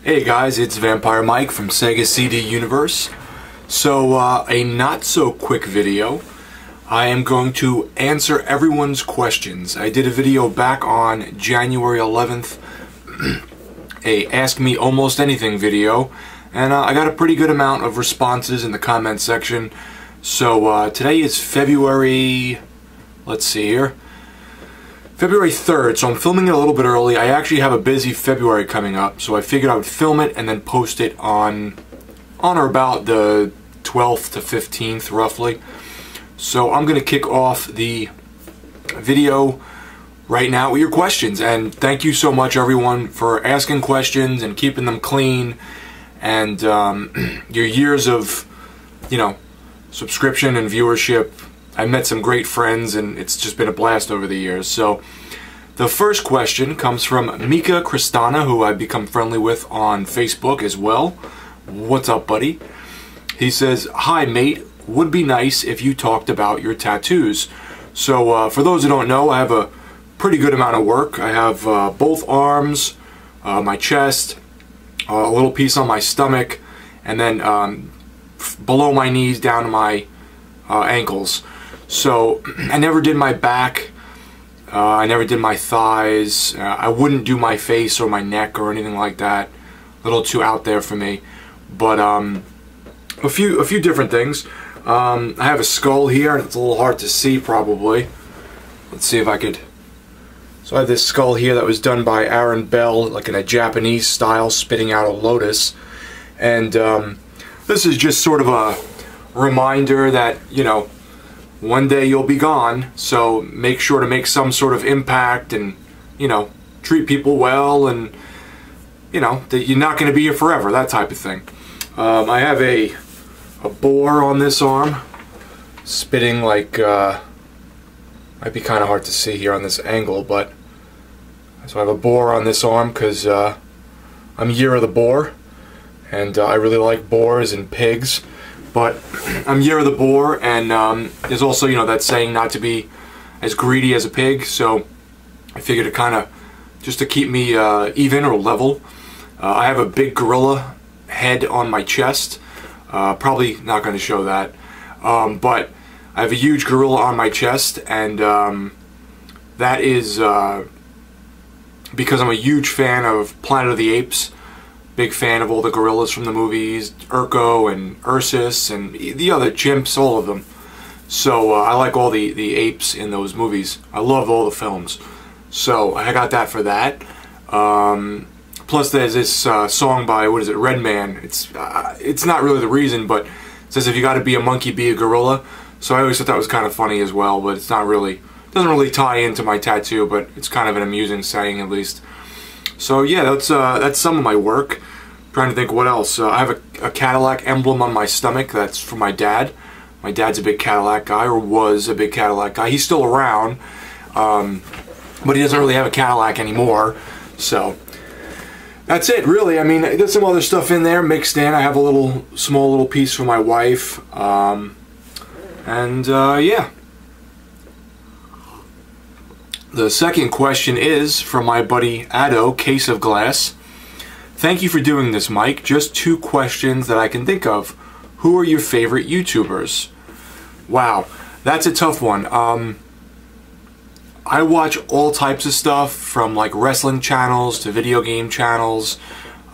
Hey guys, it's Vampire Mike from Sega CD Universe. So, a not-so-quick video. I am going to answer everyone's questions. I did a video back on January 11th, a Ask Me Almost Anything video, and I got a pretty good amount of responses in the comment section. So, today is February, let's see here, February 3rd, so I'm filming it a little bit early. I actually have a busy February coming up, so I figured I would film it and then post it on or about the 12th to 15th, roughly. So I'm going to kick off the video right now with your questions, and thank you so much everyone for asking questions and keeping them clean, and your years of, subscription and viewership. I met some great friends, and it's just been a blast over the years. So, the first question comes from Mika Kristana, who I've become friendly with on Facebook as well. What's up, buddy? He says, "Hi, mate. Would be nice if you talked about your tattoos." So, for those who don't know, I have a pretty good amount of work. I have both arms, my chest, a little piece on my stomach, and then below my knees down to my ankles. So I never did my back, I never did my thighs, I wouldn't do my face or my neck or anything like that. A little too out there for me. But a few different things. I have a skull here, it's a little hard to see probably. Let's see if I could. So I have this skull here that was done by Aaron Bell, like in a Japanese style, spitting out a lotus. And this is just sort of a reminder that, one day you'll be gone, so make sure to make some sort of impact and, treat people well, and, that you're not going to be here forever, that type of thing. I have a boar on this arm, spitting like, might be kind of hard to see here on this angle, but, so I have a boar on this arm because I'm Year of the Boar, and I really like boars and pigs. But I'm Year of the Boar, and there's also, that saying not to be as greedy as a pig, so I figured to kind of, just to keep me even or level. I have a big gorilla head on my chest, probably not going to show that, but I have a huge gorilla on my chest, and that is because I'm a huge fan of Planet of the Apes. Big fan of all the gorillas from the movies, Urko and Ursus and the other chimps, all of them. So I like all the apes in those movies. I love all the films. So I got that for that. Plus there's this song by, what is it, Redman. It's not really the reason, but it says if you gotta be a monkey, be a gorilla. So I always thought that was kind of funny as well, but it's not really, doesn't really tie into my tattoo, but it's kind of an amusing saying at least. So yeah, that's some of my work. I'm trying to think what else. I have a Cadillac emblem on my stomach. That's for my dad. My dad's a big Cadillac guy, or was a big Cadillac guy. He's still around, but he doesn't really have a Cadillac anymore. So that's it, really. I mean, there's some other stuff in there mixed in. I have a small little piece for my wife, and yeah. The second question is from my buddy Addo, Case of Glass. "Thank you for doing this, Mike. Just 2 questions that I can think of. Who are your favorite YouTubers?" Wow, that's a tough one. I watch all types of stuff, from like wrestling channels to video game channels,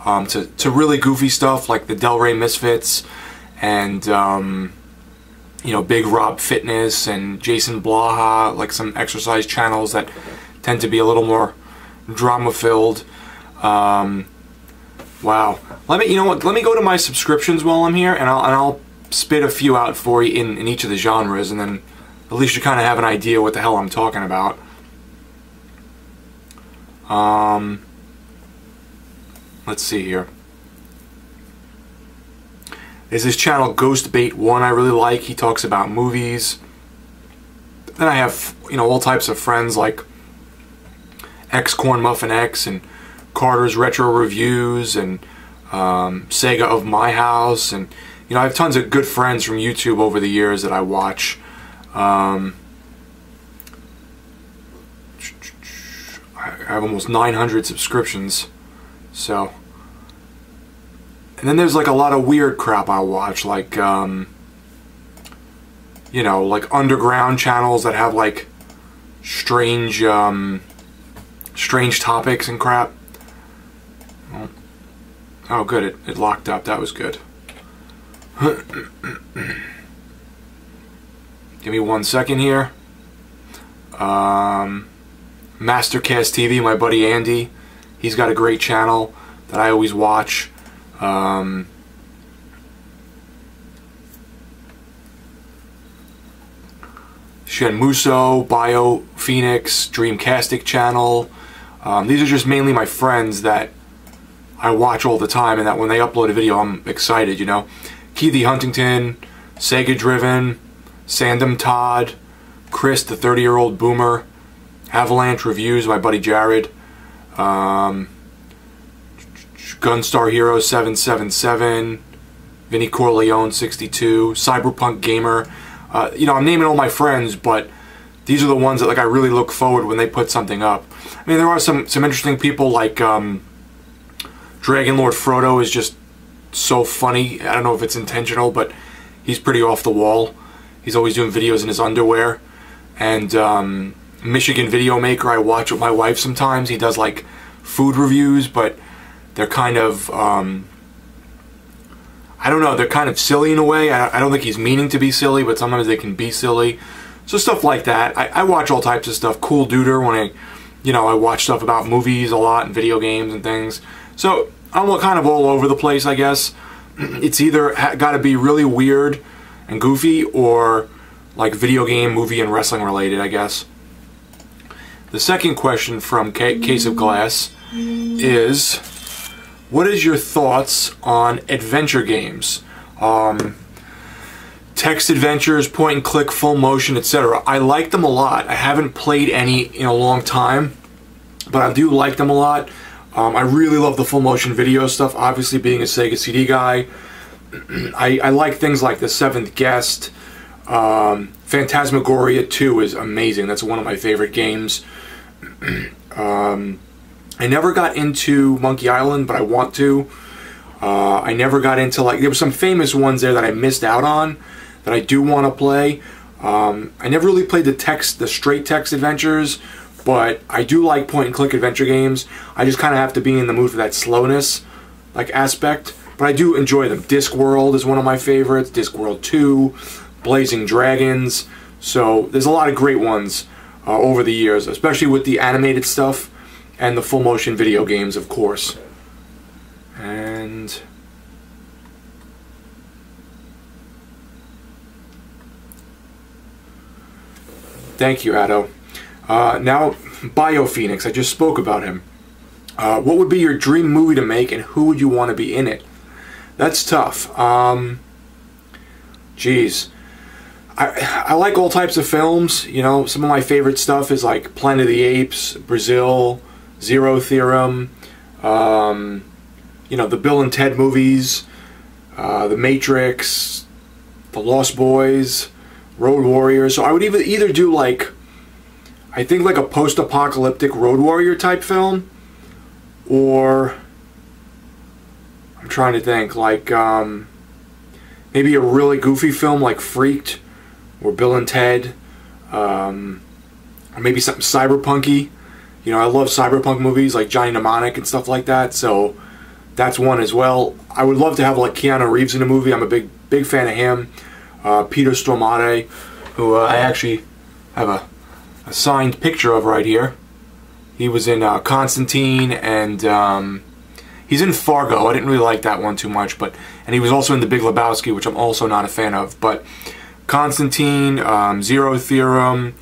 to really goofy stuff like the Delray Misfits and Big Rob Fitness and Jason Blaha, like some exercise channels that tend to be a little more drama-filled. Wow. Let me go to my subscriptions while I'm here, and I'll spit a few out for you in each of the genres, and then at least you kind of have an idea what the hell I'm talking about. Let's see here. There's this channel Ghostbait1 I really like. He talks about movies. Then I have, all types of friends like X Corn Muffin X and Carter's Retro Reviews and Sega of My House, and I have tons of good friends from YouTube over the years that I watch. I have almost 900 subscriptions, so And then there's like a lot of weird crap I watch, like you know, like underground channels that have like strange strange topics and crap. Oh good, it locked up. That was good. Give me 1 second here. Mastercast TV, my buddy Andy, he's got a great channel that I always watch. Shen Muso, Bio Phoenix, Dreamcastic channel. These are just mainly my friends that I watch all the time, and that when they upload a video I'm excited, you know. Keithy Huntington, Sega Driven, Sandom Todd, Chris the 30-year-old boomer, Avalanche Reviews, my buddy Jared, Gunstar Hero 777, Vinny Corleone 62, Cyberpunk Gamer. You know, I'm naming all my friends, but these are the ones that like I really look forward when they put something up. I mean, there are some interesting people like Dragon Lord Frodo is just so funny. I don't know if it's intentional, but he's pretty off the wall. He's always doing videos in his underwear. And Michigan Video Maker, I watch with my wife sometimes. He does like food reviews, but they're kind of I don't know, they're kind of silly in a way. I don't think he's meaning to be silly, but sometimes they can be silly. So stuff like that. I watch all types of stuff. Cool Duder, when I watch stuff about movies a lot and video games and things. So I'm kind of all over the place, I guess. It's either got to be really weird and goofy, or like video game, movie, and wrestling related, I guess. The second question from Case of Glass is, what is your thoughts on adventure games? Text adventures, point and click, full motion, etc. I like them a lot. I haven't played any in a long time, but I do like them a lot. I really love the full motion video stuff, obviously being a Sega CD guy. I like things like The Seventh Guest. Phantasmagoria 2 is amazing. That's one of my favorite games. I never got into Monkey Island, but I want to. I never got into, like, there were some famous ones there that I missed out on that I do want to play. I never really played the straight text adventures, but I do like point and click adventure games. I just kind of have to be in the mood for that slowness like aspect, but I do enjoy them. Discworld is one of my favorites. Discworld 2, Blazing Dragons. So there's a lot of great ones over the years, especially with the animated stuff and the full motion video games, of course. And thank you, Addo. Now, Bio Phoenix, I just spoke about him. What would be your dream movie to make, and who would you want to be in it? That's tough. Geez. I like all types of films. You know, some of my favorite stuff is like Planet of the Apes, Brazil, Zero Theorem, you know, the Bill and Ted movies, The Matrix, The Lost Boys, Road Warriors. So I would either do like, I think like a post-apocalyptic Road Warrior type film, or I'm trying to think, like maybe a really goofy film like Freaked or Bill and Ted, or maybe something cyberpunky. You know, I love cyberpunk movies like Johnny Mnemonic and stuff like that, so that's one as well. I would love to have like Keanu Reeves in a movie. I'm a big fan of him. Peter Stormare, who I actually have a signed picture of right here. He was in Constantine, and he's in Fargo. I didn't really like that one too much, and he was also in The Big Lebowski, which I'm also not a fan of. But Constantine, Zero Theorem,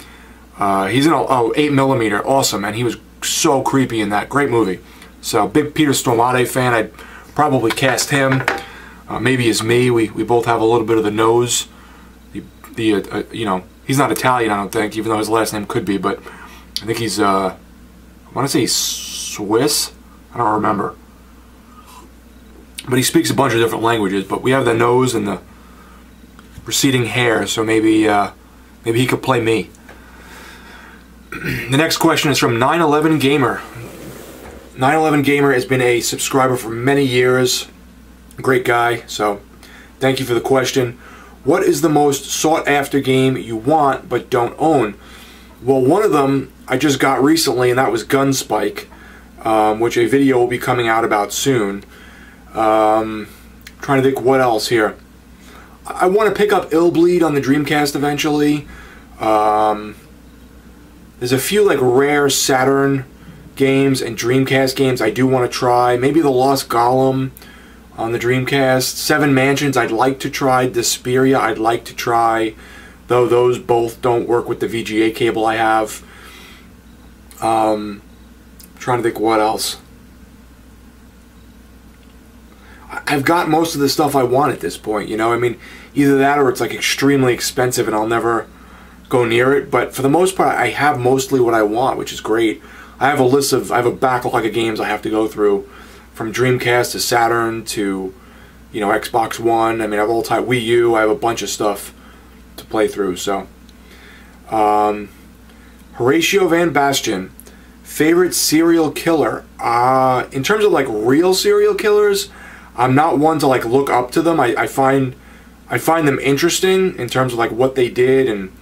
he's in 8mm, awesome, and he was so creepy in that. Great movie. So big Peter Stormare fan. I'd probably cast him. Maybe as me. We both have a little bit of the nose. You know, he's not Italian, I don't think, even though his last name could be, but I think he's, I want to say he's Swiss? I don't remember. But he speaks a bunch of different languages, but we have the nose and the receding hair, so maybe he could play me. The next question is from 911 Gamer. 911 Gamer has been a subscriber for many years. Great guy. So thank you for the question. What is the most sought after game you want but don't own? Well, one of them I just got recently, and that was Gunspike, which a video will be coming out about soon. Trying to think what else here. I want to pick up Illbleed on the Dreamcast eventually. There's a few like rare Saturn games and Dreamcast games I do want to try. Maybe the Lost Golem on the Dreamcast. Seven Mansions I'd like to try. Desperia I'd like to try, though those both don't work with the VGA cable I have. Trying to think what else. I've got most of the stuff I want at this point, you know. I mean, either that or it's like extremely expensive and I'll never go near it. But for the most part, I have mostly what I want, which is great. I have a backlog of games I have to go through, from Dreamcast to Saturn to, you know, Xbox One. I mean, I have all type Wii U. I have a bunch of stuff to play through. So, Horatio Van Bastian, favorite serial killer. In terms of like real serial killers, I'm not one to like look up to them. I find them interesting in terms of like what they did and,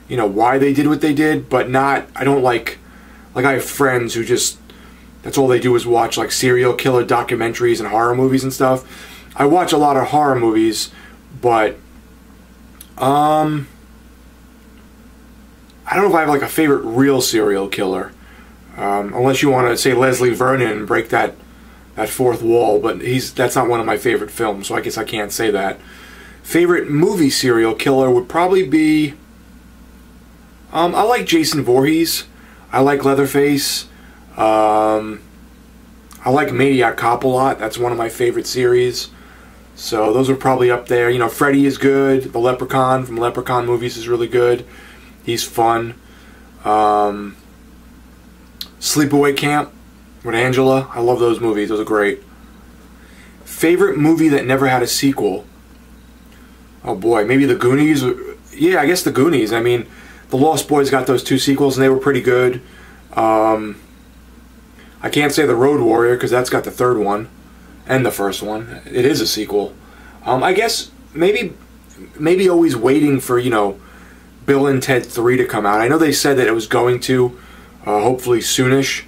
you know, why they did what they did, but not, I don't like I have friends who just, that's all they do is watch like serial killer documentaries and horror movies and stuff. I watch a lot of horror movies, but I don't know if I have like a favorite real serial killer, unless you want to say Leslie Vernon and break that fourth wall, but that's not one of my favorite films, so I guess I can't say that. Favorite movie serial killer would probably be, I like Jason Voorhees. I like Leatherface. I like Maniac Cop a lot. That's one of my favorite series. So those are probably up there. You know, Freddy is good. The Leprechaun from Leprechaun movies is really good. He's fun. Sleepaway Camp with Angela. I love those movies. Those are great. Favorite movie that never had a sequel. Oh boy, maybe The Goonies. Yeah, I guess The Goonies. I mean, The Lost Boys got those 2 sequels and they were pretty good. I can't say The Road Warrior because that's got the 3rd one and the 1st one. It is a sequel. I guess maybe always waiting for, you know, Bill and Ted 3 to come out. I know they said that it was going to, hopefully soonish,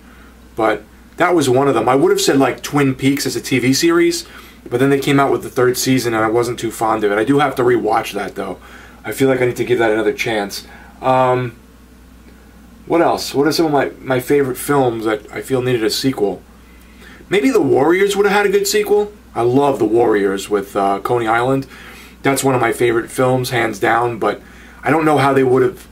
but that was one of them. I would have said like Twin Peaks as a TV series, but then they came out with the 3rd season and I wasn't too fond of it. I do have to rewatch that though. I feel like I need to give that another chance. What else? What are some of my favorite films that I feel needed a sequel? Maybe The Warriors would have had a good sequel. I love The Warriors with Coney Island. That's one of my favorite films, hands down, but I don't know how they would have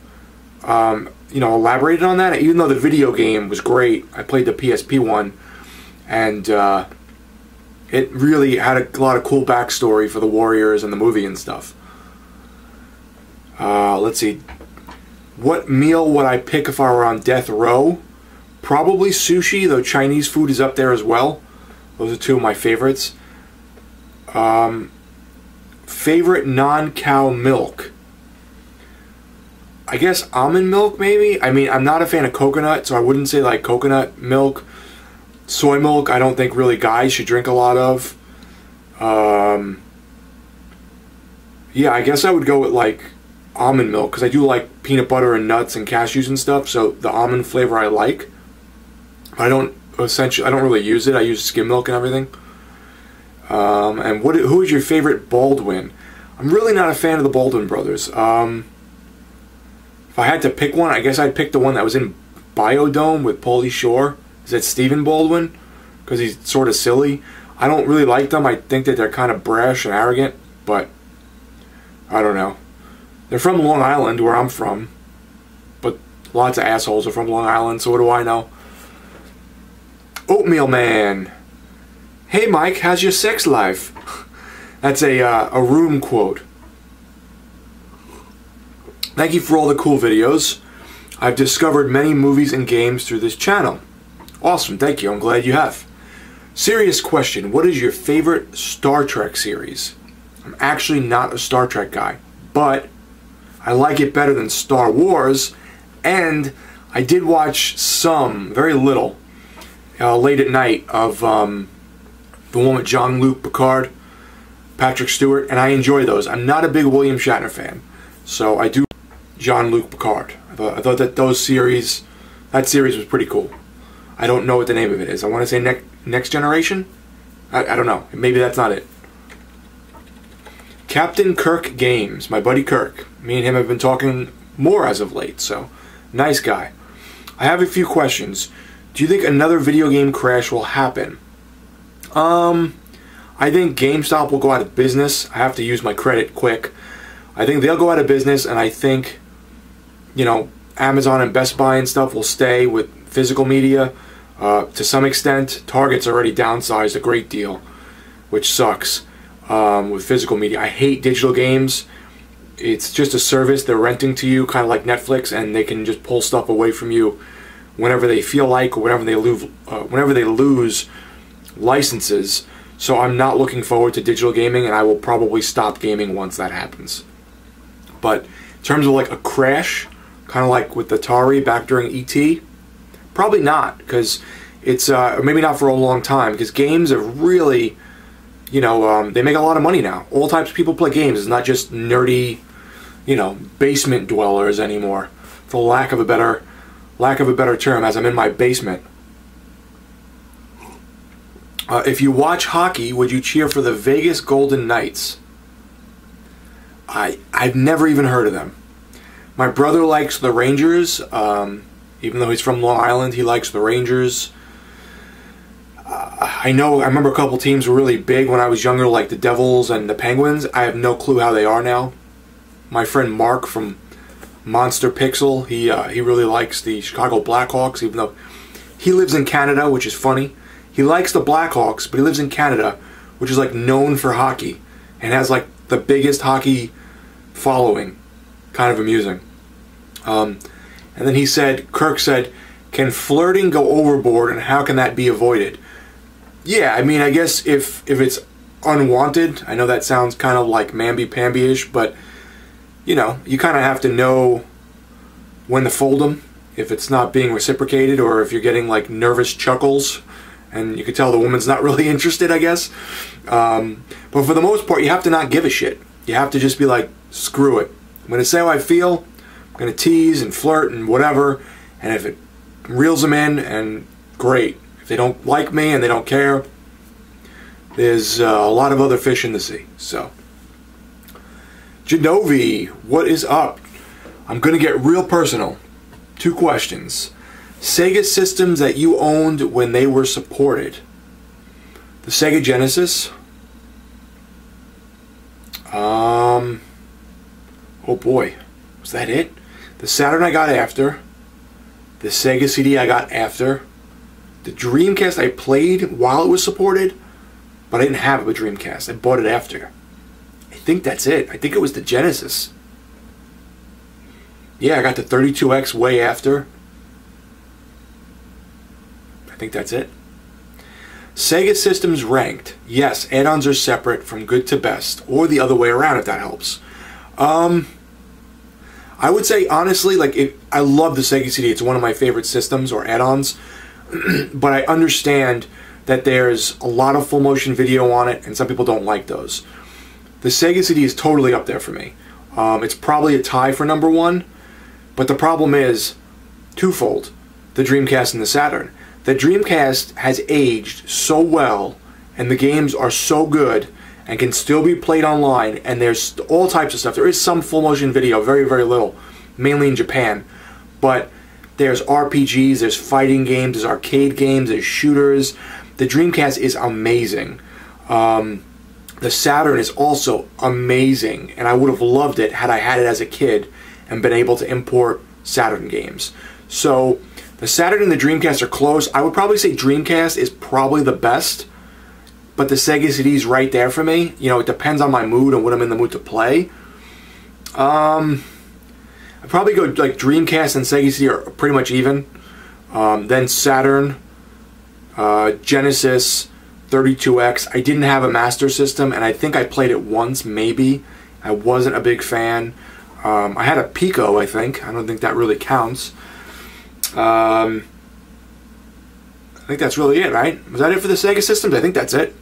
you know, elaborated on that. Even though the video game was great, I played the PSP one, and it really had a lot of cool backstory for the Warriors and the movie and stuff. Let's see. What meal would I pick if I were on death row? Probably sushi, though Chinese food is up there as well. Those are 2 of my favorites. Favorite non-cow milk? I guess almond milk, maybe? I mean, I'm not a fan of coconut, so I wouldn't say like coconut milk. Soy milk, I don't think really guys should drink a lot of. Yeah, I guess I would go with like almond milk, because I do like peanut butter and nuts and cashews and stuff, so the almond flavor I like. I don't really use it. I use skim milk and everything. And who is your favorite Baldwin? I'm really not a fan of the Baldwin brothers. If I had to pick one, I guess I'd pick the one that was in Biodome with Pauly Shore. Is that Stephen Baldwin? Because he's sort of silly. I don't really like them. I think that they're kind of brash and arrogant, but I don't know. They're from Long Island, where I'm from, but lots of assholes are from Long Island, so what do I know? Oatmeal Man. Hey Mike, how's your sex life? That's a Room quote. Thank you for all the cool videos. I've discovered many movies and games through this channel. Awesome, thank you. I'm glad you have. Serious question. What is your favorite Star Trek series? I'm actually not a Star Trek guy, but I like it better than Star Wars, and I did watch some, very little, late at night of the the one with Jean-Luc Picard, Patrick Stewart, and I enjoy those. I'm not a big William Shatner fan, so I do Jean-Luc Picard. I thought that that series was pretty cool. I don't know what the name of it is. I want to say Next Generation? I don't know. Maybe that's not it. Captain Kirk Games, my buddy Kirk. Me and him have been talking more as of late, so nice guy. I have a few questions. Do you think another video game crash will happen? I think GameStop will go out of business. I have to use my credit quick. I think they'll go out of business, and I think, you know, Amazon and Best Buy and stuff will stay with physical media to some extent. Target's already downsized a great deal, which sucks with physical media. I hate digital games. It's just a service they're renting to you, kind of like Netflix, and they can just pull stuff away from you whenever they feel like, or whenever they lose licenses. So I'm not looking forward to digital gaming, and I will probably stop gaming once that happens. But in terms of like a crash, kind of like with Atari back during ET, probably not, because it's maybe not for a long time, because games are really, you know, they make a lot of money now. All types of people play games. It's not just nerdy, you know, basement dwellers anymore, for lack of a better term, as I'm in my basement. If you watch hockey, would you cheer for the Vegas Golden Knights? I've never even heard of them. My brother likes the Rangers. Even though he's from Long Island, he likes the Rangers. I remember a couple teams were really big when I was younger, like the Devils and the Penguins. I have no clue how they are now. My friend Mark from Monster Pixel, he really likes the Chicago Blackhawks, even though he lives in Canada, which is funny. He likes the Blackhawks, but he lives in Canada, which is like known for hockey, and has like the biggest hockey following. Kind of amusing. And then he said, Kirk said, can flirting go overboard, and how can that be avoided? Yeah, I mean, I guess if it's unwanted, I know that sounds kind of like mamby-pamby-ish, but, you know, you kind of have to know when to fold them, if it's not being reciprocated, or if you're getting, like, nervous chuckles, and you can tell the woman's not really interested, I guess. But for the most part, you have to not give a shit. You have to just be like, screw it. I'm going to say how I feel, I'm going to tease and flirt and whatever, and if it reels them in, and great. If they don't like me and they don't care, there's a lot of other fish in the sea. So, Genovi, what is up? I'm going to get real personal. 2 questions. Sega systems that you owned when they were supported. The Sega Genesis. Oh boy, was that it? The Saturn I got after. The Sega CD I got after. The Dreamcast I played while it was supported, but I didn't have a Dreamcast. I bought it after. I think that's it. I think it was the Genesis. Yeah, I got the 32X way after. I think that's it. Sega systems ranked. Yes, add-ons are separate from good to best, or the other way around if that helps. I would say, honestly, like, I love the Sega CD. It's one of my favorite systems or add-ons. But I understand that there's a lot of full motion video on it, and some people don't like those. The Sega CD is totally up there for me. It's probably a tie for #1, but the problem is twofold: the Dreamcast and the Saturn. The Dreamcast has aged so well, and the games are so good, and can still be played online, and there's all types of stuff. There is some full motion video, very, very little, mainly in Japan, but there's RPGs, there's fighting games, there's arcade games, there's shooters. The Dreamcast is amazing. The Saturn is also amazing, and I would have loved it had I had it as a kid and been able to import Saturn games. So the Saturn and the Dreamcast are close. I would probably say Dreamcast is probably the best, but the Sega CD is right there for me. You know, it depends on my mood and what I'm in the mood to play. I'd probably go like Dreamcast and Sega CD are pretty much even. Then Saturn, Genesis, 32X. I didn't have a Master System, and I think I played it once, maybe. I wasn't a big fan. I had a Pico, I think. I don't think that really counts. I think that's really it, right? Was that it for the Sega systems? I think that's it.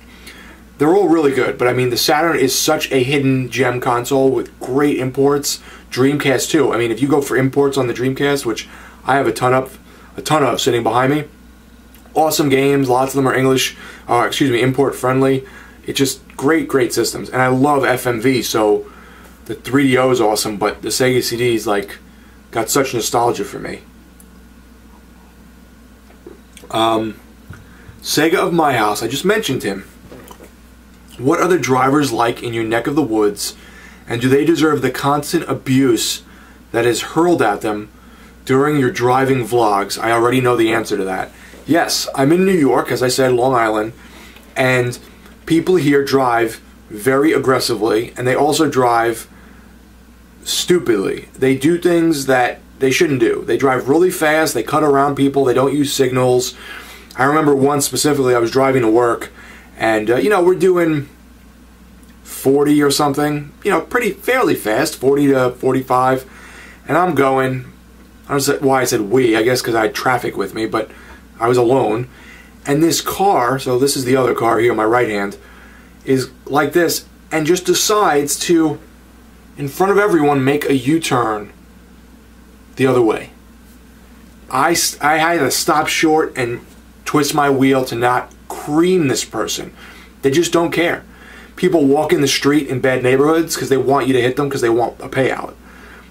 they're all really good, but I mean, the Saturn is such a hidden gem console with great imports. Dreamcast too. I mean, if you go for imports on the Dreamcast, which I have a ton of sitting behind me, awesome games. Lots of them are English, import friendly. It's just great systems, and I love FMV. So the 3DO is awesome, but the Sega CDs like got such nostalgia for me. Sega of my house. I just mentioned him. What are the drivers like in your neck of the woods, and do they deserve the constant abuse that is hurled at them during your driving vlogs? I already know the answer to that. Yes, I'm in New York, as I said, Long Island, and people here drive very aggressively, and they also drive stupidly. They do things that they shouldn't do. They drive really fast, they cut around people, they don't use signals. I remember once specifically, I was driving to work, and you know, we're doing 40 or something, you know, fairly fast, 40 to 45, and I'm going, I don't know why I said we, I guess because I had traffic with me, but I was alone, and this car, so this is the other car here on my right hand, is like this, and just decides to, in front of everyone, make a U-turn the other way. I had to stop short and twist my wheel to not cream this person. They just don't care. People walk in the street in bad neighborhoods because they want you to hit them because they want a payout.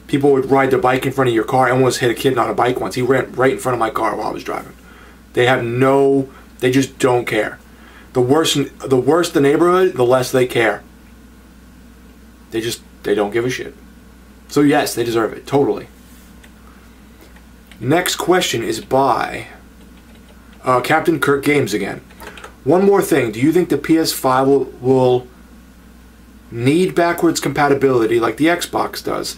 People would ride their bike in front of your car. I almost hit a kid on a bike once. He ran right in front of my car while I was driving. They just don't care. The worse the neighborhood, the less they care. They don't give a shit. So yes, they deserve it, totally. Next question is by Captain Kirk Games again. One more thing, do you think the PS5 will need backwards compatibility like the Xbox does?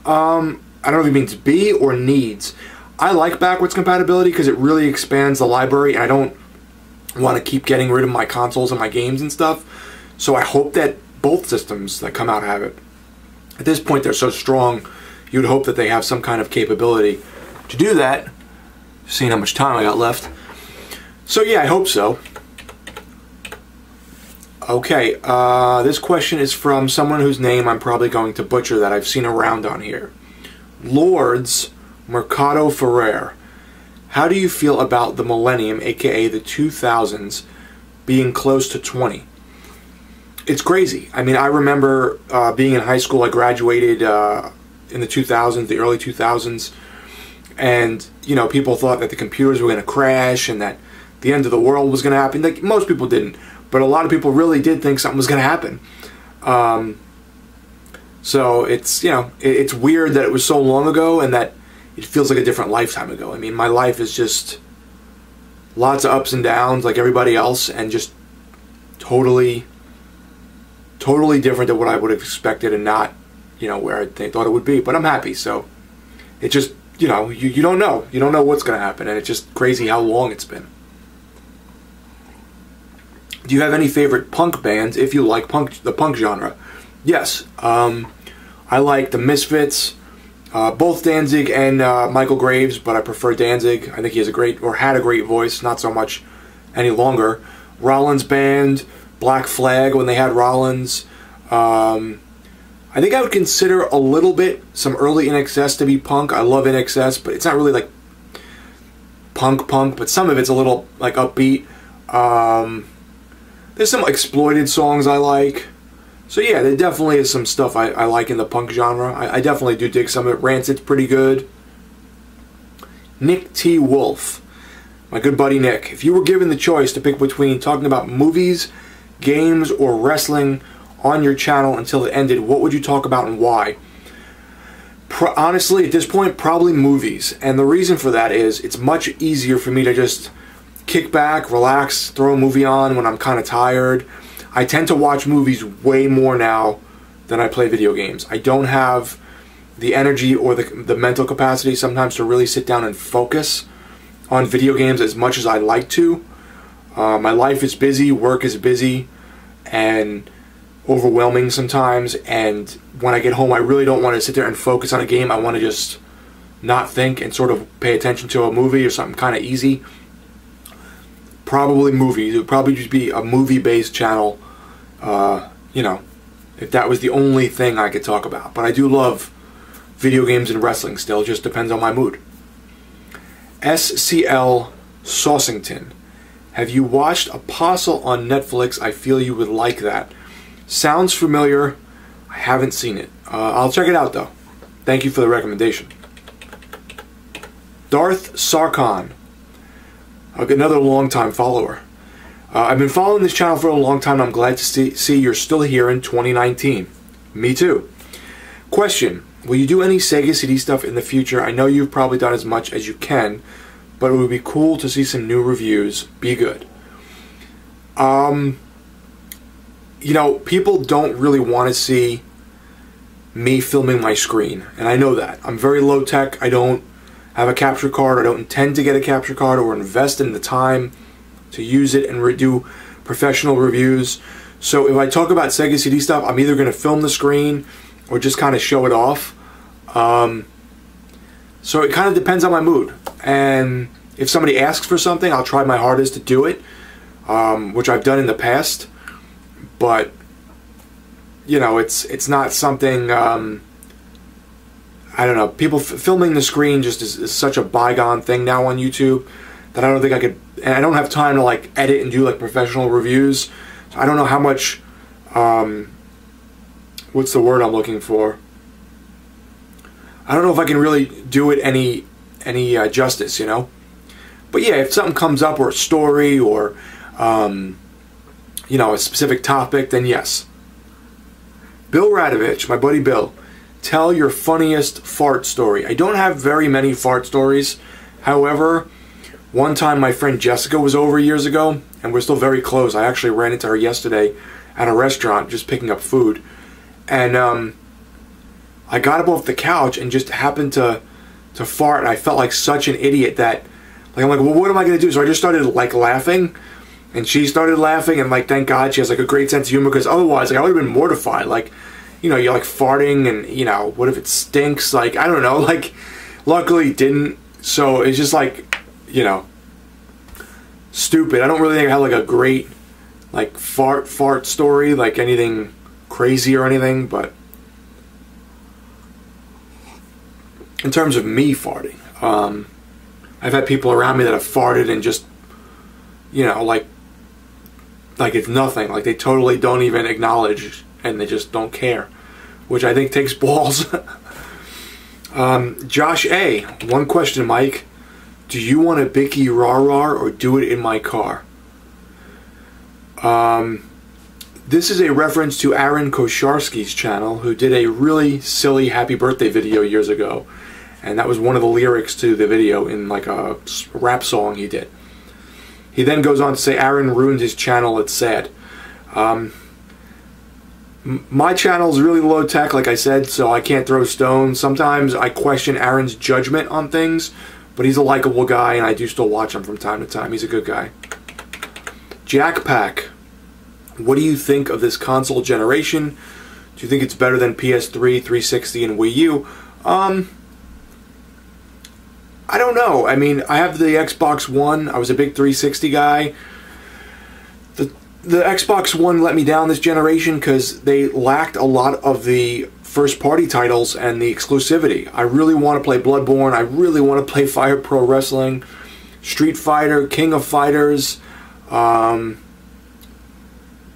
I don't know if it means be or needs. I like backwards compatibility because it really expands the library, and I don't want to keep getting rid of my consoles and my games and stuff. So I hope that both systems that come out have it. At this point, they're so strong, you'd hope that they have some kind of capability to do that. Seeing how much time I got left. So yeah, I hope so. Okay, this question is from someone whose name I'm probably going to butcher that I've seen around on here. Lords Mercado Ferrer. How do you feel about the millennium, aka the 2000s, being close to 20? It's crazy. I mean, I remember being in high school. I graduated in the 2000s, the early 2000s, and you know, people thought that the computers were going to crash and that the end of the world was going to happen. Like, most people didn't, but a lot of people really did think something was going to happen. So it's, you know, it's weird that it was so long ago and that it feels like a different lifetime ago. I mean, my life is just lots of ups and downs like everybody else, and just totally different than what I would have expected, and not, you know, where I thought it would be. But I'm happy. So it just, you know, you don't know. You don't know what's going to happen, and it's just crazy how long it's been. Do you have any favorite punk bands if you like the punk genre? Yes. I like the Misfits, both Danzig and Michael Graves, but I prefer Danzig. I think he has had a great voice, not so much any longer. Rollins Band, Black Flag when they had Rollins. I think I would consider a little bit some early INXS to be punk. I love INXS, but it's not really like punk, but some of it's a little like upbeat. There's some exploited songs I like. So yeah, there definitely is some stuff I like in the punk genre. I definitely do dig some of it. Rancid's pretty good. Nick T. Wolf. My good buddy Nick. If you were given the choice to pick between talking about movies, games, or wrestling on your channel until it ended, what would you talk about and why? Honestly, at this point, probably movies. And the reason for that is it's much easier for me to just kick back, relax, throw a movie on when I'm kind of tired. I tend to watch movies way more now than I play video games. I don't have the energy or the mental capacity sometimes to really sit down and focus on video games as much as I'd like to. My life is busy, work is busy, and overwhelming sometimes, and when I get home I really don't want to sit there and focus on a game. I want to just not think and sort of pay attention to a movie or something kind of easy. Probably movies. It would probably just be a movie-based channel you know, if that was the only thing I could talk about. But I do love video games and wrestling still. It just depends on my mood. SCL Saucington. Have you watched Apostle on Netflix? I feel you would like that. Sounds familiar. I haven't seen it. I'll check it out though. Thank you for the recommendation. Darth Sarkon. Another long-time follower. I've been following this channel for a long time, and I'm glad to see you're still here in 2019. Me too. Question. Will you do any Sega CD stuff in the future? I know you've probably done as much as you can, but it would be cool to see some new reviews. Be good. You know, people don't really want to see me filming my screen, and I know that. I'm very low tech. I don't have a capture card. I don't intend to get a capture card or invest in the time to use it and do professional reviews. So if I talk about Sega CD stuff, I'm either going to film the screen or just kind of show it off. So it kind of depends on my mood. And if somebody asks for something, I'll try my hardest to do it, which I've done in the past. But you know, it's not something. I don't know. People filming the screen just is such a bygone thing now on YouTube that I don't think I could. And I don't have time to like edit and do like professional reviews. So I don't know how much. What's the word I'm looking for? I don't know if I can really do it any justice, you know. But yeah, if something comes up or a story or you know, a specific topic, then yes. Bill Radovich, my buddy Bill, tell your funniest fart story. I don't have very many fart stories. However, one time my friend Jessica was over years ago, and we're still very close. I actually ran into her yesterday at a restaurant just picking up food. And I got up off the couch and just happened to fart, and I felt like such an idiot that, like, I'm like, well, what am I going to do? So I just started, like, laughing, and she started laughing, and, like, thank God she has, like, a great sense of humor, because otherwise, like, I would have been mortified. Like, you know, you're, like, farting, and, you know, what if it stinks? Like, I don't know. Like, luckily it didn't, so it's just, like, you know, stupid. I don't really think I had, like, a great, like, fart story, like, anything crazy or anything, but in terms of me farting, I've had people around me that have farted and just, you know, like it's nothing. Like, they totally don't even acknowledge, and they just don't care, which I think takes balls. Josh A. One question, Mike. Do you want a Bicky Rah-Rah or do it in my car? This is a reference to Aaron Kosharsky's channel, who did a really silly happy birthday video years ago. And that was one of the lyrics to the video in like a rap song he did. He then goes on to say, Aaron ruined his channel, it's sad. My channel is really low tech, like I said, so I can't throw stones. Sometimes I question Aaron's judgment on things, but he's a likable guy, and I do still watch him from time to time. He's a good guy. Jack Pack. What do you think of this console generation? Do you think it's better than PS3, 360, and Wii U? I don't know. I mean, I have the Xbox One. I was a big 360 guy. The Xbox One let me down this generation because they lacked a lot of the first-party titles and the exclusivity. I really want to play Bloodborne. I really want to play Fire Pro Wrestling, Street Fighter, King of Fighters,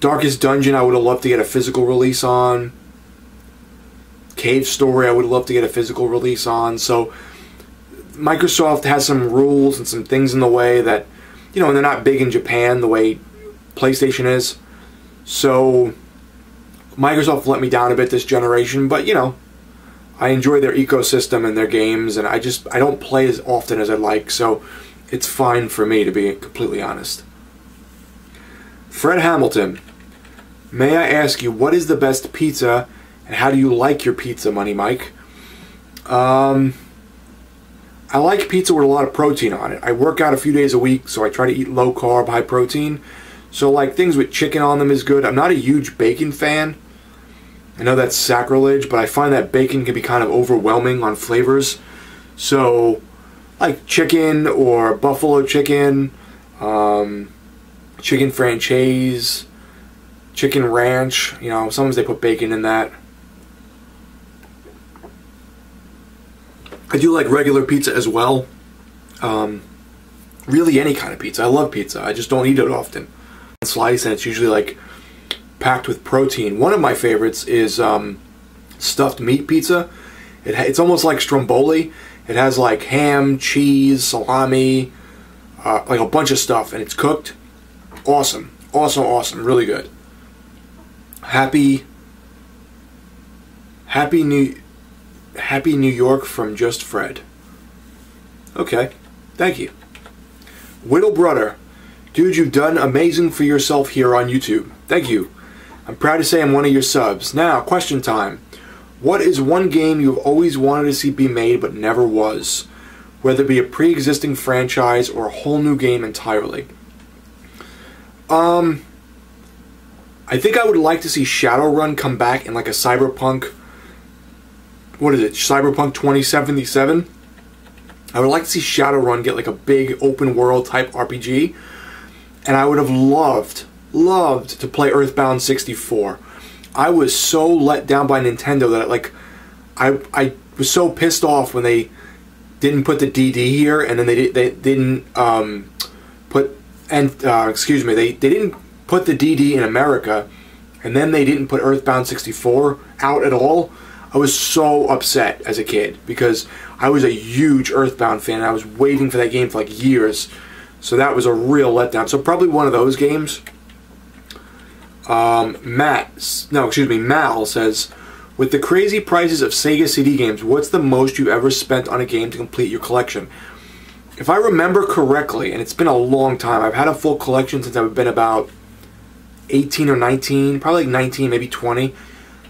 Darkest Dungeon I would have loved to get a physical release on. Cave Story I would have loved to get a physical release on. So Microsoft has some rules and some things in the way that, you know, and they're not big in Japan the way PlayStation is. So Microsoft let me down a bit this generation, but, you know, I enjoy their ecosystem and their games, and I don't play as often as I'd like, so it's fine for me, to be completely honest. Fred Hamilton. May I ask you, what is the best pizza, and how do you like your pizza, Money Mike? I like pizza with a lot of protein on it. I work out a few days a week, so I try to eat low carb, high protein. So like things with chicken on them is good. I'm not a huge bacon fan. I know that's sacrilege, but I find that bacon can be kind of overwhelming on flavors. So like chicken or buffalo chicken, chicken franchise, chicken ranch. You know, sometimes they put bacon in that. I do like regular pizza as well. Really any kind of pizza. I love pizza. I just don't eat it often. Slice, and it's usually like packed with protein. One of my favorites is stuffed meat pizza. It's almost like stromboli. It has like ham, cheese, salami, like a bunch of stuff, and it's cooked. Awesome. Awesome, awesome. Really good. Happy New York from Just Fred. Okay. Thank you. Whittle Brother. Dude, you've done amazing for yourself here on YouTube. Thank you. I'm proud to say I'm one of your subs. Now, question time. What is one game you've always wanted to see be made but never was? Whether it be a pre-existing franchise or a whole new game entirely. I think I would like to see Shadowrun come back in like a Cyberpunk... What is it? Cyberpunk 2077? I would like to see Shadowrun get like a big open world type RPG. And I would have loved to play Earthbound 64. I was so let down by Nintendo that I was so pissed off when they didn't put the DD here, and then they didn't put they didn't put the DD in America, and then they didn't put Earthbound 64 out at all. I was so upset as a kid because I was a huge Earthbound fan. And I was waiting for that game for like years. So that was a real letdown. So probably one of those games. Mal says, with the crazy prices of Sega CD games, what's the most you've ever spent on a game to complete your collection? If I remember correctly, and it's been a long time, I've had a full collection since I've been about 18 or 19, probably like 19, maybe 20.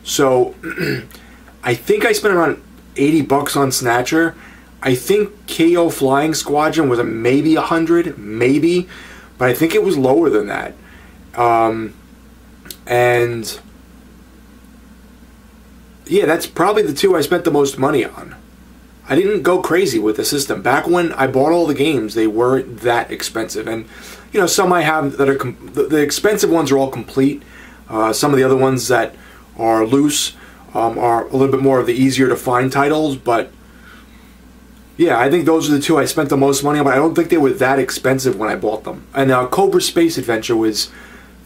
So I think I spent around $80 on Snatcher. I think KO Flying Squadron was maybe 100, maybe, but I think it was lower than that. And yeah, that's probably the two I spent the most money on. I didn't go crazy with the system. Back when I bought all the games, they weren't that expensive. And, you know, some I have that are... the expensive ones are all complete. Some of the other ones that are loose are a little bit more of the easier to find titles, but yeah, I think those are the two I spent the most money on, but I don't think they were that expensive when I bought them. And Cobra Space Adventure was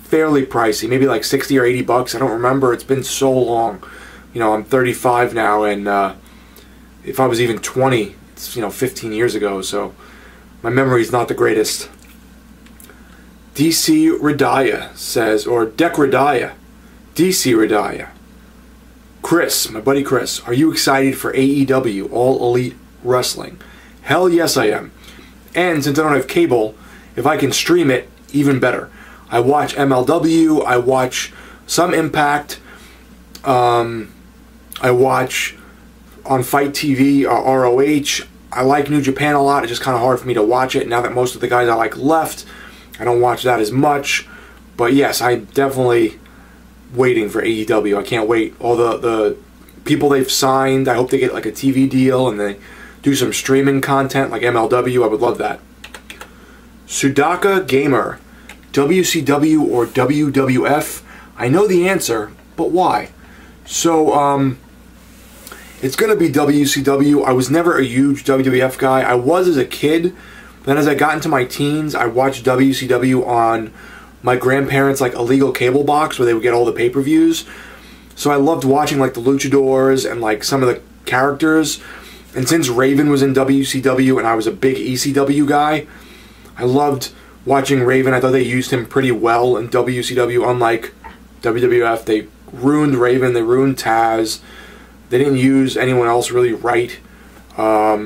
fairly pricey, maybe like 60 or $80. I don't remember. It's been so long. You know, I'm 35 now, and if I was even 20, it's, you know, 15 years ago, so my memory's not the greatest. DC Radaya says, or Dec Radaya, DC Radaya. Chris, my buddy Chris, are you excited for AEW, All Elite Wrestling? Hell yes I am. And since I don't have cable, if I can stream it, even better. I watch MLW, I watch some Impact, I watch on Fight TV or ROH. I like New Japan a lot. It's just kind of hard for me to watch it now that most of the guys I like left. I don't watch that as much. But yes, I'm definitely waiting for AEW. I can't wait. All the people they've signed, I hope they get like a TV deal and they do some streaming content like MLW. I would love that. Sudaka Gamer, WCW or WWF? I know the answer, but why? So, it's going to be WCW. I was never a huge WWF guy. I was as a kid. Then as I got into my teens, I watched WCW on my grandparents' like illegal cable box where they would get all the pay-per-views. So I loved watching like the Luchadors and like some of the characters. And since Raven was in WCW and I was a big ECW guy, I loved watching Raven. I thought they used him pretty well in WCW, unlike WWF. They ruined Raven, they ruined Taz. They didn't use anyone else really right. Up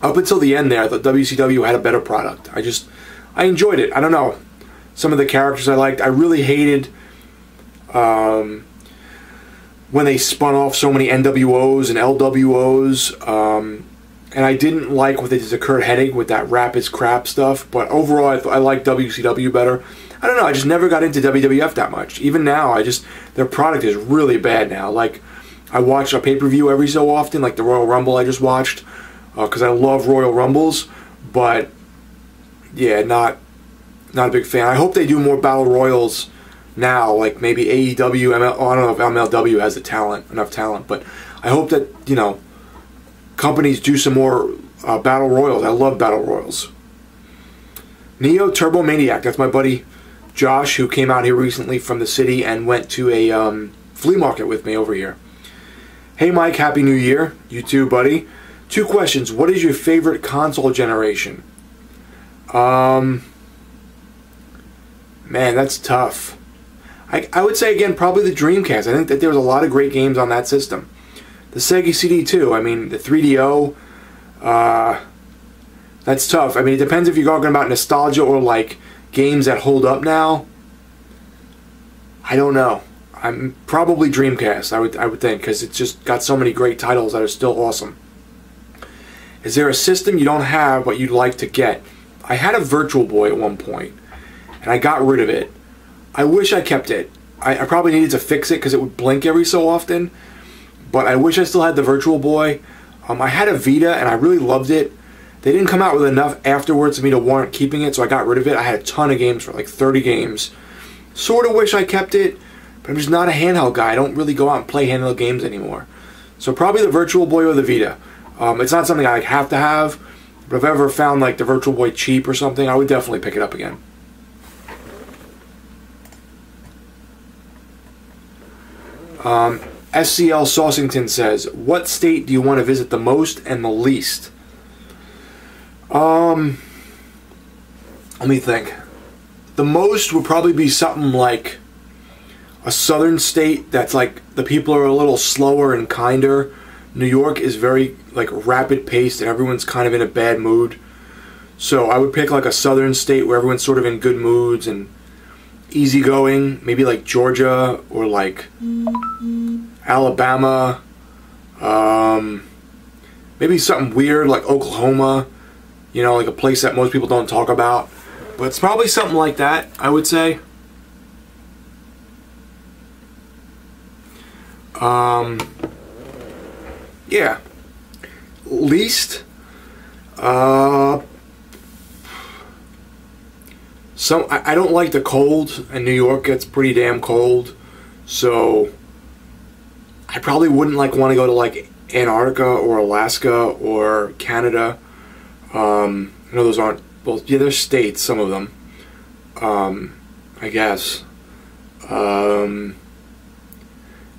until the end there, I thought WCW had a better product. I enjoyed it. I don't know. Some of the characters I liked. I really hated when they spun off so many NWOs and LWOs. And I didn't like what they did to Kurt Hennig with that Rapids crap stuff. But overall, I like WCW better. I don't know. I just never got into WWF that much. Even now, their product is really bad now. Like, I watch a pay-per-view every so often, like the Royal Rumble I just watched, because I love Royal Rumbles, but yeah, not a big fan. I hope they do more Battle Royals now, like maybe AEW, I don't know if MLW has the talent, enough talent, but I hope that, you know, companies do some more battle royals. I love battle royals. Neo Turbo Maniac, that's my buddy Josh, who came out here recently from the city and went to a flea market with me over here. Hey Mike, Happy New Year. You too, buddy. 2 questions. What is your favorite console generation? Man, that's tough. I would say, again, probably the Dreamcast. I think that there was a lot of great games on that system. The Sega CD too. I mean, the 3DO. That's tough. I mean, it depends if you're talking about nostalgia or like games that hold up now. I don't know. I'm probably Dreamcast. I would think, because it's just got so many great titles that are still awesome. Is there a system you don't have but you'd like to get? I had a Virtual Boy at one point, and I got rid of it. I wish I kept it. I probably needed to fix it because it would blink every so often, but I wish I still had the Virtual Boy. I had a Vita, and I really loved it. They didn't come out with enough afterwards for me to warrant keeping it, so I got rid of it. I had a ton of games, for like 30 games. Sort of wish I kept it, but I'm just not a handheld guy. I don't really go out and play handheld games anymore. So probably the Virtual Boy or the Vita. It's not something I like have to have, but if I ever found like the Virtual Boy cheap or something, I would definitely pick it up again. SCL Saucington says, what state do you want to visit the most and the least? Let me think. The most would probably be something like a southern state that's like the people are a little slower and kinder. New York is very like rapid paced and everyone's kind of in a bad mood. So I would pick like a southern state where everyone's sort of in good moods and easygoing. Maybe like Georgia or like Alabama. Maybe something weird like Oklahoma. You know, like a place that most people don't talk about. But it's probably something like that, I would say. Yeah. Least. I don't like the cold, and New York gets pretty damn cold. So I probably wouldn't like want to go to like Antarctica or Alaska or Canada. I know those aren't, well, yeah, they're states, some of them, I guess. There's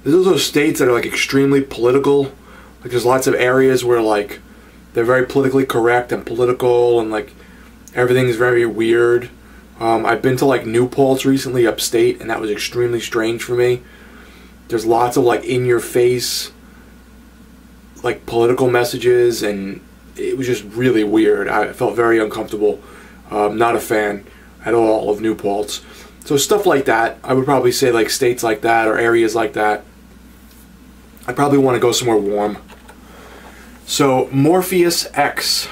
also states that are like extremely political. Like there's lots of areas where like they're very politically correct and political and like everything's very weird. I've been to like New Paltz recently upstate, and that was extremely strange for me. There's lots of like in your face like political messages, and it was just really weird. I felt very uncomfortable. Not a fan at all of New Paltz. So stuff like that, I would probably say like states like that or areas like that. I probably want to go somewhere warm. So Morpheus X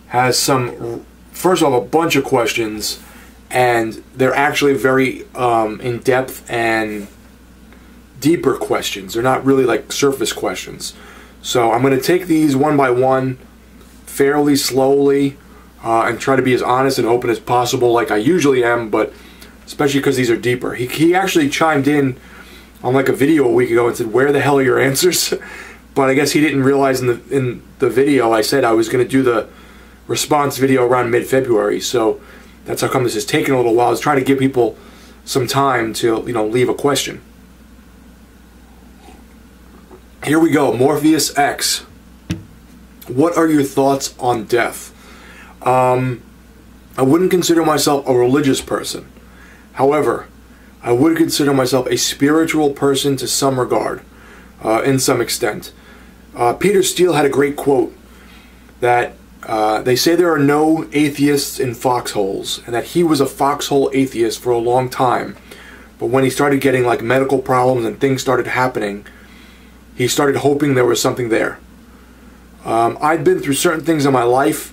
has some, first of all, a bunch of questions, and they're actually very in-depth and deeper questions. They're not really like surface questions. So I'm going to take these one by one, fairly slowly, and try to be as honest and open as possible like I usually am, but especially because these are deeper. He actually chimed in on like a video a week ago and said, where the hell are your answers? But I guess he didn't realize in the video I said I was going to do the response video around mid-February, so that's how come this is taking a little while. I was trying to give people some time to, you know, leave a question. Here we go, Morpheus X. What are your thoughts on death? I wouldn't consider myself a religious person. However, I would consider myself a spiritual person to some regard, in some extent. Peter Steele had a great quote that they say there are no atheists in foxholes, and that he was a foxhole atheist for a long time. But when he started getting like medical problems and things started happening, he started hoping there was something there. I'd been through certain things in my life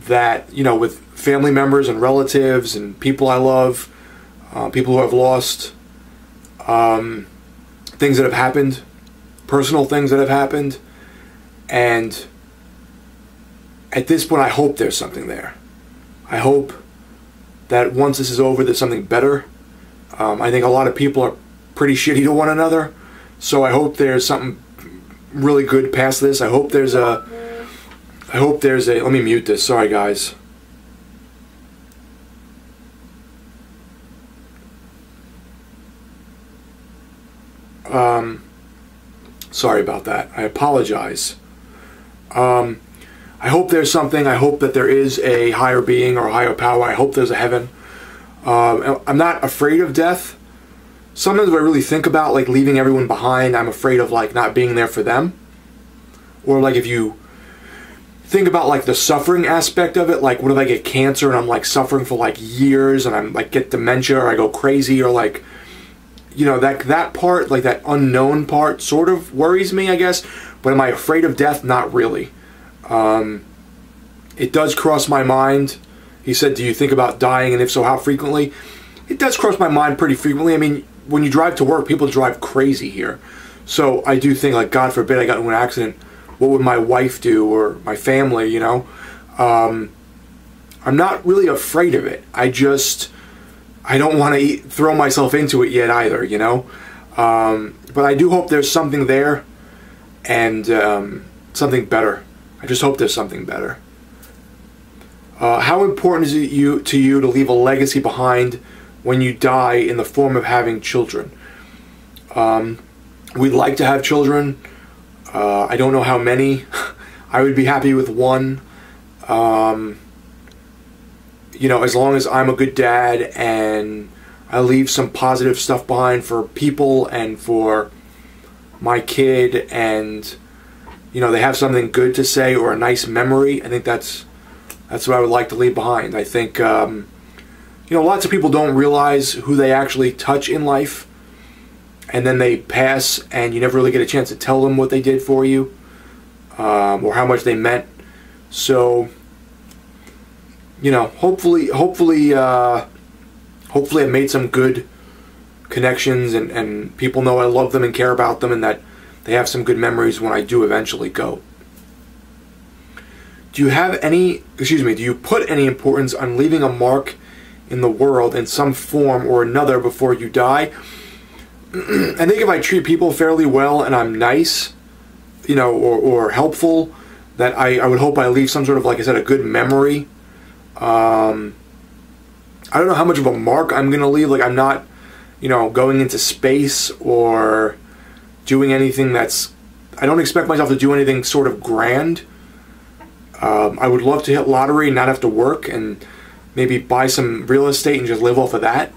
that, you know, with family members and relatives and people I love, people who I've lost, things that have happened, personal things that have happened, and at this point I hope there's something there. I hope that once this is over there's something better. I think a lot of people are pretty shitty to one another. So I hope there's something really good past this. I hope there's a, let me mute this. Sorry, guys. Sorry about that. I apologize. I hope there's something. I hope that there is a higher being or a higher power. I hope there's a heaven. I'm not afraid of death. Sometimes when I really think about like leaving everyone behind, I'm afraid of like not being there for them. Or like if you think about like the suffering aspect of it, like what if I get cancer and I'm like suffering for like years and I'm like get dementia or I go crazy, or like, you know, that part, like that unknown part sort of worries me, I guess. But am I afraid of death? Not really. It does cross my mind. He said, do you think about dying, and if so, how frequently? It does cross my mind pretty frequently. I mean, when you drive to work, people drive crazy here. So I do think, like, God forbid I got into an accident, what would my wife do, or my family, you know? I'm not really afraid of it. I don't want to throw myself into it yet either, you know? But I do hope there's something there, and something better. I just hope there's something better. How important is it to you to leave a legacy behind when you die in the form of having children? We'd like to have children. I don't know how many. I would be happy with one. You know, as long as I'm a good dad and I leave some positive stuff behind for people and for my kid, and you know, they have something good to say or a nice memory, I think that's what I would like to leave behind. I think, you know, lots of people don't realize who they actually touch in life, and then they pass and you never really get a chance to tell them what they did for you, or how much they meant. So, you know, hopefully I've made some good connections, and people know I love them and care about them, and that they have some good memories when I do eventually go. Do you put any importance on leaving a mark in the world in some form or another before you die? I think if I treat people fairly well and I'm nice, you know, or helpful, that I would hope I leave some sort of, like I said, a good memory. I don't know how much of a mark I'm going to leave. Like, I'm not, you know, going into space or doing anything that's... I don't expect myself to do anything sort of grand. I would love to hit lottery and not have to work, and maybe buy some real estate and just live off of that.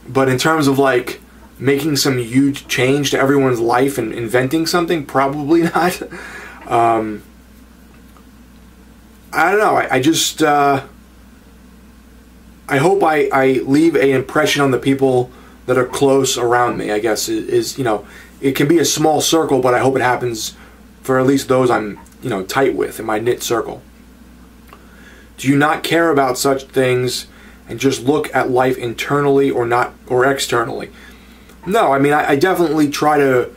But in terms of like making some huge change to everyone's life and inventing something, probably not. I don't know. I just I hope I leave an impression on the people that are close around me, I guess, is, you know, it can be a small circle, but I hope it happens for at least those I'm, you know, tight with in my knit circle. Do you not care about such things and just look at life internally or externally? No, I mean, I definitely try to...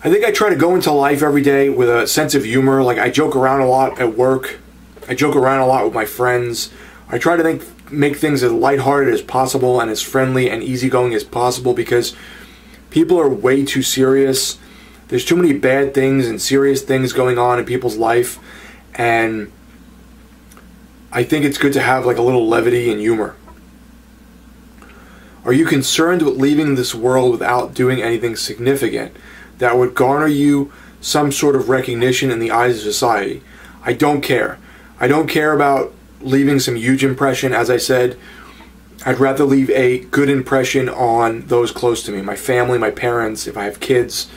I think I try to go into life every day with a sense of humor. Like, I joke around a lot at work. I joke around a lot with my friends. I try to make things as lighthearted as possible and as friendly and easygoing as possible, because people are way too serious. There's too many bad things and serious things going on in people's life, and I think it's good to have like a little levity and humor. Are you concerned with leaving this world without doing anything significant that would garner you some sort of recognition in the eyes of society? I don't care. I don't care about leaving some huge impression. As I said, I'd rather leave a good impression on those close to me, my family, my parents, if I have kids.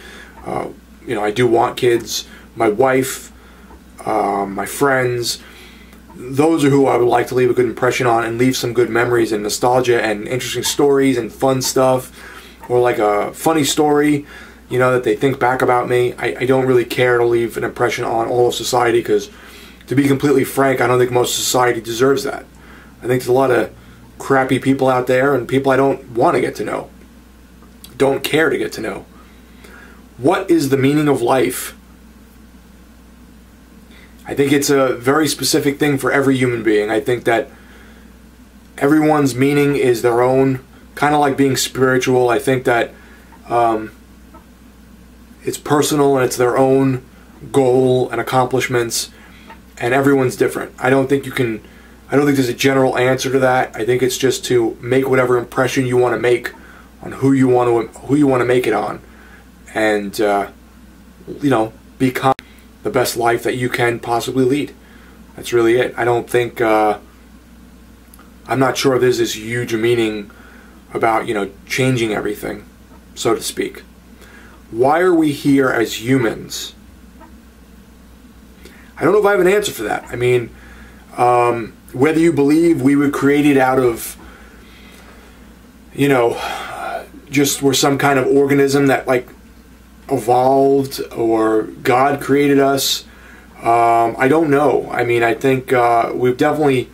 You know, I do want kids, my wife, my friends. Those are who I would like to leave a good impression on and leave some good memories and nostalgia and interesting stories and fun stuff, or like a funny story, you know, that they think back about me. I don't really care to leave an impression on all of society, because to be completely frank, I don't think most society deserves that. I think there's a lot of crappy people out there, and people I don't want to get to know, don't care to get to know. What is the meaning of life? I think it's a very specific thing for every human being. I think that everyone's meaning is their own kind of like being spiritual. I think that it's personal and it's their own goal and accomplishments, and everyone's different. I don't think there's a general answer to that. I think it's just to make whatever impression you want to make on who you want to make it on, and become the best life that you can possibly lead. That's really it. I don't think I'm not sure there's this huge meaning about changing everything, so to speak. Why are we here as humans? I don't know if I have an answer for that. I mean, whether you believe we were created out of, just we're some kind of organism that evolved, or God created us, I don't know. I mean, I think we've definitely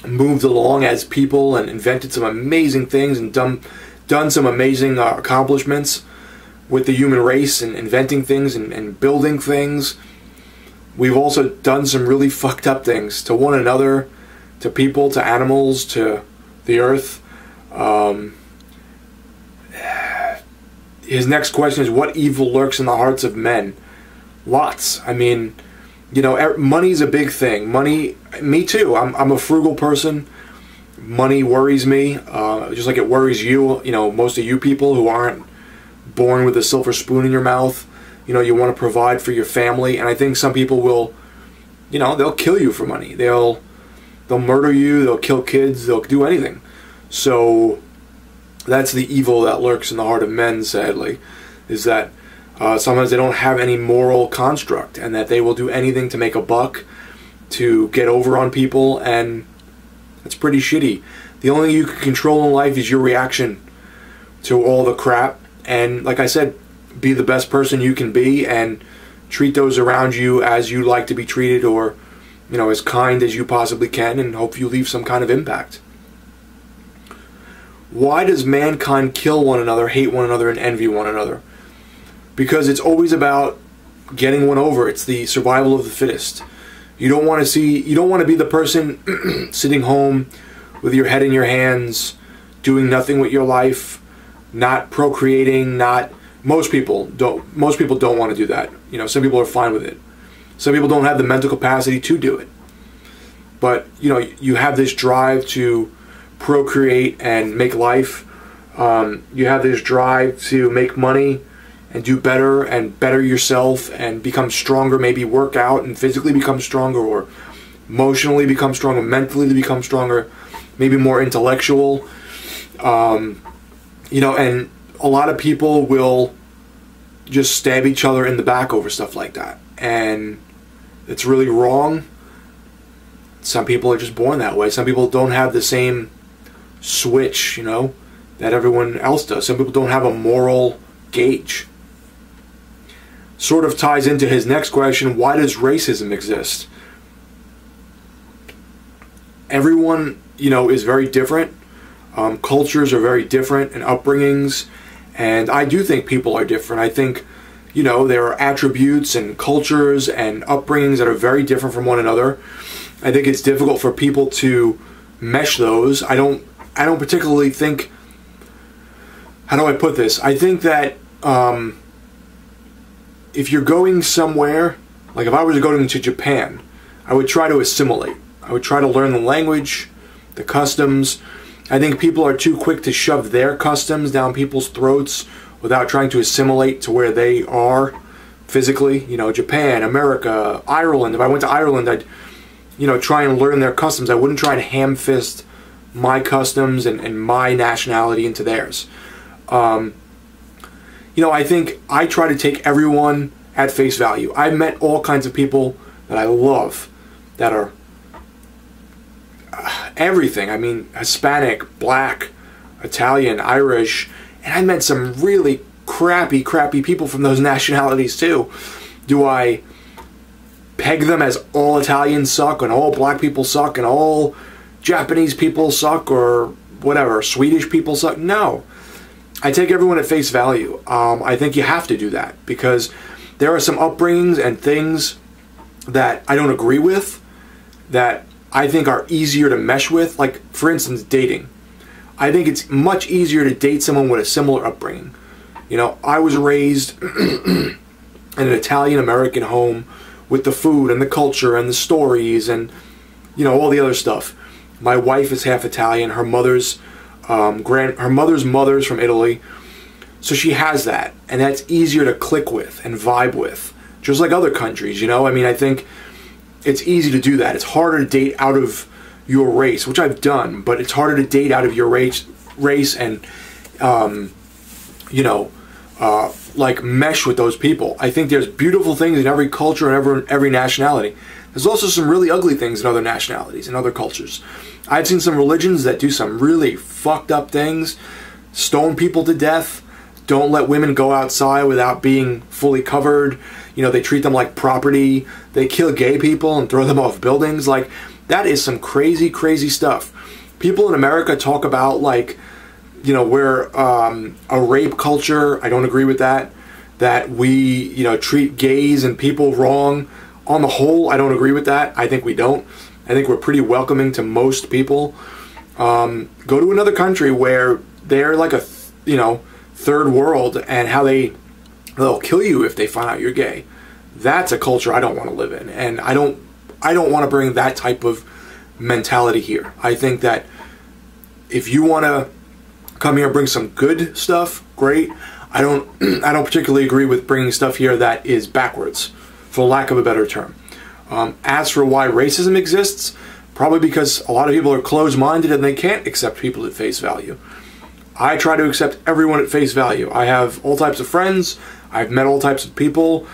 moved along as people and invented some amazing things and done some amazing accomplishments with the human race, and inventing things and building things. We've also done some really fucked up things to one another, to people, to animals, to the earth. His next question is, what evil lurks in the hearts of men? Lots. I mean, money's a big thing. Money, me too. I'm a frugal person. Money worries me, just like it worries you. Most of you people who aren't born with a silver spoon in your mouth. You want to provide for your family, and I think some people will, they'll kill you for money. They'll murder you. They'll kill kids. They'll do anything. So that's the evil that lurks in the heart of men, sadly, is that sometimes they don't have any moral construct, and that they will do anything to make a buck, to get over on people, and it's pretty shitty. The only thing you can control in life is your reaction to all the crap, and like I said, be the best person you can be, and treat those around you as you like to be treated, or as kind as you possibly can, and hope you leave some kind of impact. Why does mankind kill one another, hate one another, and envy one another? Because it's always about getting one over. It's the survival of the fittest. You don't want to be the person sitting home with your head in your hands, doing nothing with your life, not procreating, most people don't want to do that. Some people are fine with it. Some people don't have the mental capacity to do it. But you have this drive to procreate and make life. You have this drive to make money and do better and better yourself and become stronger, maybe work out and physically become stronger, or emotionally become stronger, mentally to become stronger, maybe more intellectual. And a lot of people will just stab each other in the back over stuff like that, and it's really wrong. Some people are just born that way. Some people don't have the same switch, that everyone else does. Some people don't have a moral gauge. Sort of ties into his next question, why does racism exist? Everyone, is very different. Cultures are very different, and upbringings. And I do think people are different. I think, there are attributes and cultures and upbringings that are very different from one another. I think it's difficult for people to mesh those. I don't particularly think, how do I put this? I think that if you're going somewhere, like if I was going to Japan, I would try to assimilate. I would try to learn the language, the customs. I think people are too quick to shove their customs down people's throats without trying to assimilate to where they are physically. Japan, America, Ireland. If I went to Ireland, I'd, try and learn their customs. I wouldn't try to ham-fist my customs and my nationality into theirs. I think I try to take everyone at face value. I've met all kinds of people that I love that are everything. I mean, Hispanic, Black, Italian, Irish, and I met some really crappy people from those nationalities too. Do I peg them as all Italians suck and all Black people suck and all Japanese people suck or whatever, Swedish people suck? No. I take everyone at face value. I think you have to do that because there are some upbringings and things that I don't agree with that I think are easier to mesh with. Like, for instance, dating. I think it's much easier to date someone with a similar upbringing. You know, I was raised in an Italian-American home with the food and the culture and the stories and, you know, all the other stuff. My wife is half Italian. Her mother's mother's from Italy. So she has that, and that's easier to click with and vibe with, just like other countries, you know? I mean, I think it's easy to do that. It's harder to date out of your race, which I've done, but it's harder to date out of your race and, you know, like mesh with those people. I think there's beautiful things in every culture and every nationality. There's also some really ugly things in other nationalities and other cultures. I've seen some religions that do some really fucked up things, stone people to death, don't let women go outside without being fully covered. You know, they treat them like property. They kill gay people and throw them off buildings. Like, that is some crazy, crazy stuff. People in America talk about, like, you know, we're a rape culture. I don't agree with that. That we, you know, treat gays and people wrong. On the whole, I don't agree with that. I think we don't. I think we're pretty welcoming to most people. Go to another country where they're like a, you know, third world, and how they'll kill you if they find out you're gay. That's a culture I don't want to live in, and I don't want to bring that type of mentality here. I think that if you want to come here and bring some good stuff, great. I don't particularly agree with bringing stuff here that is backwards, for lack of a better term. As for why racism exists, probably because a lot of people are closed-minded and they can't accept people at face value. I try to accept everyone at face value. I have all types of friends. I've met all types of people.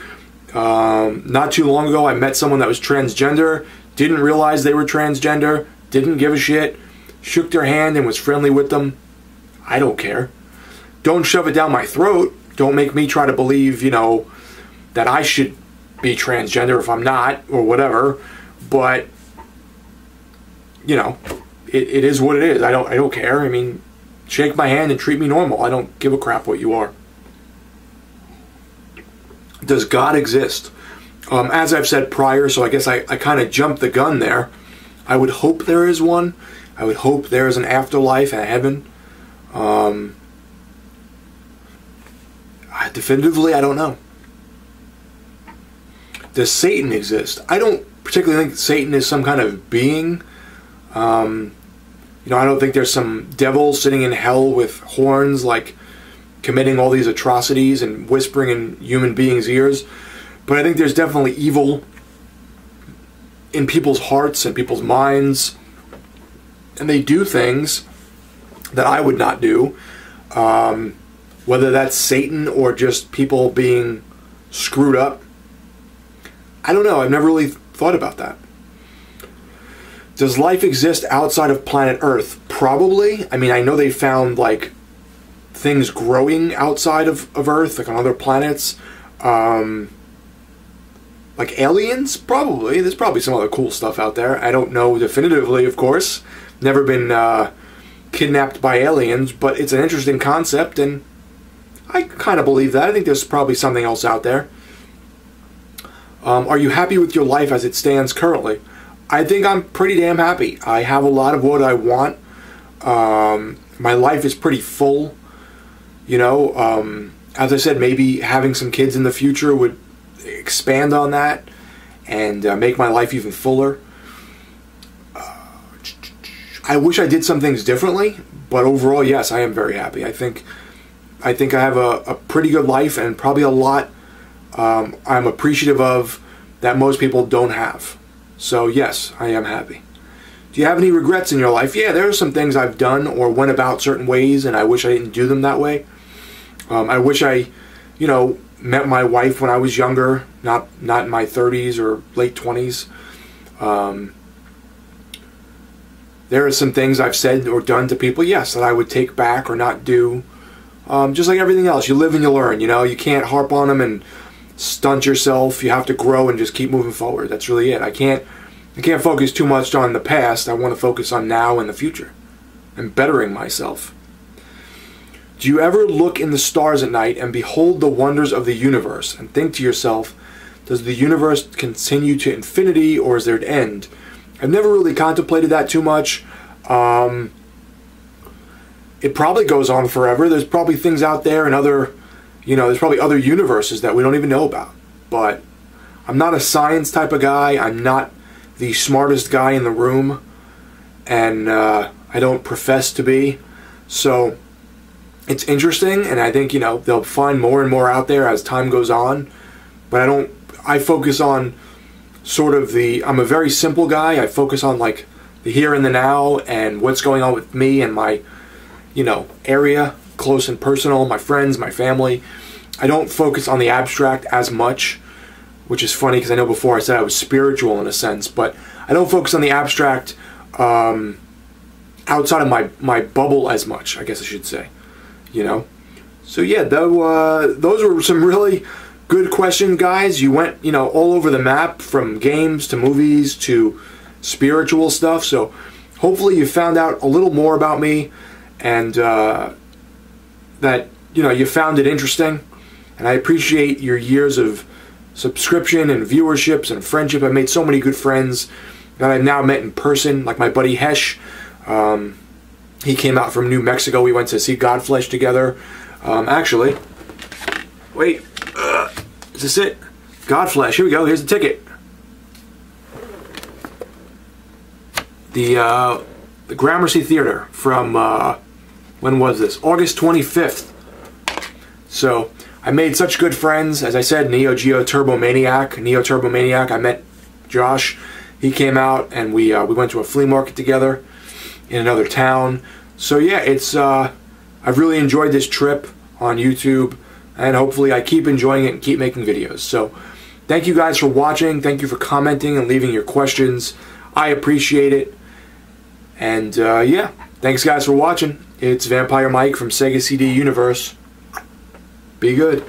Not too long ago, I met someone that was transgender, didn't realize they were transgender, didn't give a shit, shook their hand and was friendly with them. I don't care. Don't shove it down my throat. Don't make me try to believe, you know, that I should be transgender if I'm not, or whatever. But, you know, it is what it is. I don't care. I mean, shake my hand and treat me normal. I don't give a crap what you are. Does God exist? As I've said prior, so I guess I kind of jumped the gun there. I would hope there is one. I would hope there is an afterlife and a heaven. Definitively, I don't know. Does Satan exist? I don't particularly think Satan is some kind of being. You know, I don't think there's some devil sitting in hell with horns, like, committing all these atrocities and whispering in human beings' ears. But I think there's definitely evil in people's hearts and people's minds. And they do things that I would not do. Whether that's Satan or just people being screwed up. I don't know. I've never really thought about that. Does life exist outside of planet Earth? Probably. I mean, I know they found, like, things growing outside of Earth, like on other planets. Like aliens? Probably. There's probably some other cool stuff out there. I don't know definitively, of course. Never been kidnapped by aliens, but it's an interesting concept, and I kind of believe that. I think there's probably something else out there. Are you happy with your life as it stands currently? I think I'm pretty damn happy. I have a lot of what I want. My life is pretty full. You know, as I said, maybe having some kids in the future would expand on that and make my life even fuller. I wish I did some things differently, but overall, yes, I am very happy. I think I have a pretty good life, and probably a lot I'm appreciative of that most people don't have. So yes, I am happy. Do you have any regrets in your life? Yeah, there are some things I've done or went about certain ways, and I wish I didn't do them that way. I wish I, you know, met my wife when I was younger, not in my 30s or late 20s. There are some things I've said or done to people, yes, that I would take back or not do. Just like everything else, you live and you learn, you know. You can't harp on them and stunt yourself. You have to grow and just keep moving forward. That's really it. I can't focus too much on the past. I want to focus on now and the future and bettering myself. Do you ever look in the stars at night and behold the wonders of the universe and think to yourself, does the universe continue to infinity, or is there an end? I've never really contemplated that too much. it probably goes on forever. There's probably things out there and other, there's probably other universes that we don't even know about. But I'm not a science type of guy. I'm not the smartest guy in the room, and I don't profess to be. So it's interesting, and I think, they'll find more and more out there as time goes on. But I focus on sort of I'm a very simple guy. I focus on like the here and the now and what's going on with me and my, area, close and personal, my friends, my family. I don't focus on the abstract as much, which is funny because I know before I said I was spiritual in a sense, but I don't focus on the abstract outside of my bubble as much, I guess I should say, So yeah, those were some really good questions, guys. You went, all over the map, from games to movies to spiritual stuff. So hopefully you found out a little more about me, and that, you found it interesting. And I appreciate your years of subscription and viewerships and friendship. I've made so many good friends that I've now met in person, like my buddy Hesh. He came out from New Mexico. We went to see Godflesh together. Actually, wait, is this it? Godflesh, here we go, here's the ticket. The Gramercy Theater from, when was this? August 25th. So, I made such good friends. As I said, Neo Geo Turbomaniac. I met Josh. He came out, and we went to a flea market together in another town. So yeah, I've really enjoyed this trip on YouTube, and hopefully I keep enjoying it and keep making videos. So thank you guys for watching. Thank you for commenting and leaving your questions. I appreciate it. And yeah, thanks guys for watching. It's Vampire Mike from Sega CD Universe. Be good.